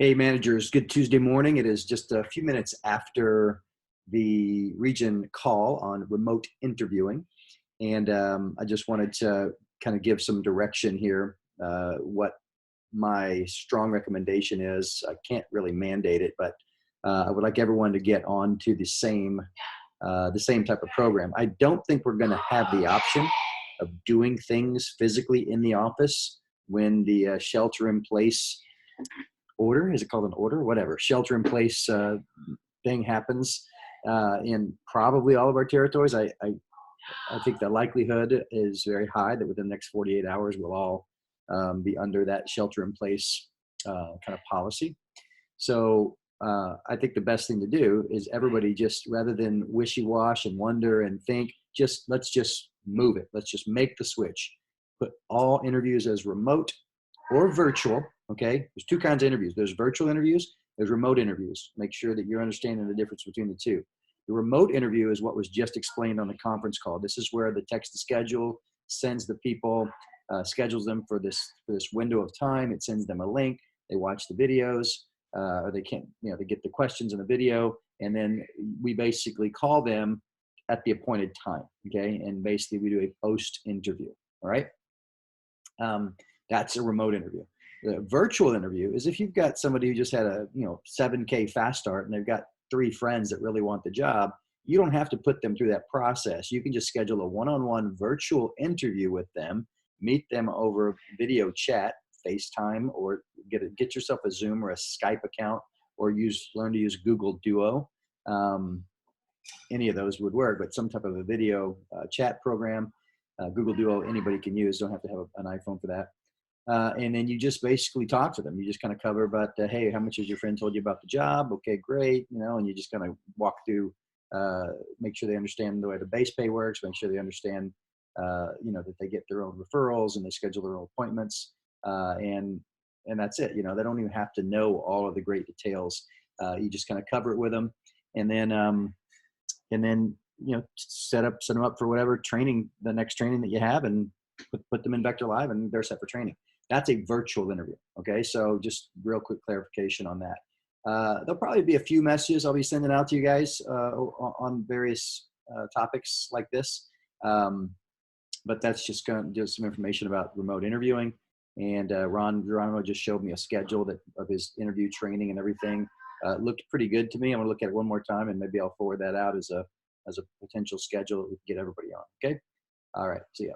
Hey, managers, good Tuesday morning. It is just a few minutes after the region call on remote interviewing. And I just wanted to kind of give some direction here, what my strong recommendation is. I can't really mandate it, but I would like everyone to get on to the same type of program. I don't think we're going to have the option of doing things physically in the office when the shelter in place order, is it called an order, whatever, shelter in place thing happens in probably all of our territories. I think the likelihood is very high that within the next 48 hours we'll all be under that shelter in place kind of policy. So I think the best thing to do is everybody, just rather than wishy-wash and wonder and think, let's just move it. Let's just make the switch. Put all interviews as remote or virtual. Okay, there's two kinds of interviews. There's virtual interviews, there's remote interviews. Make sure that you're understanding the difference between the two. The remote interview is what was just explained on the conference call. This is where the text to schedule sends the people, schedules them for this window of time. It sends them a link. They watch the videos, or they can't, they get the questions in the video, and then we basically call them at the appointed time. Okay, and basically we do a post interview. All right, that's a remote interview. The virtual interview is if you've got somebody who just had a 7K fast start and they've got 3 friends that really want the job. You don't have to put them through that process. You can just schedule a one-on-one virtual interview with them, meet them over video chat, FaceTime, or get yourself a Zoom or a Skype account, or learn to use Google Duo. Any of those would work, but some type of a video chat program. Google Duo, anybody can use. Don't have to have an iPhone for that. And then you just basically talk to them. You just kind of cover about, hey, how much has your friend told you about the job? Okay, great. And you just kind of walk through, make sure they understand the way the base pay works, make sure they understand, that they get their own referrals and they schedule their own appointments. And that's it. They don't even have to know all of the great details. You just kind of cover it with them. And then, set them up for whatever training, the next training that you have, and put them in Vector Live, and they're set for training. That's a virtual interview. Okay, so just real quick clarification on that. There'll probably be a few messages I'll be sending out to you guys on various topics like this, but that's just some information about remote interviewing. And Ron Geronimo just showed me a schedule of his interview training and everything. Looked pretty good to me. I'm gonna look at it one more time, and maybe I'll forward that out as a potential schedule that we can get everybody on. Okay, all right, see ya.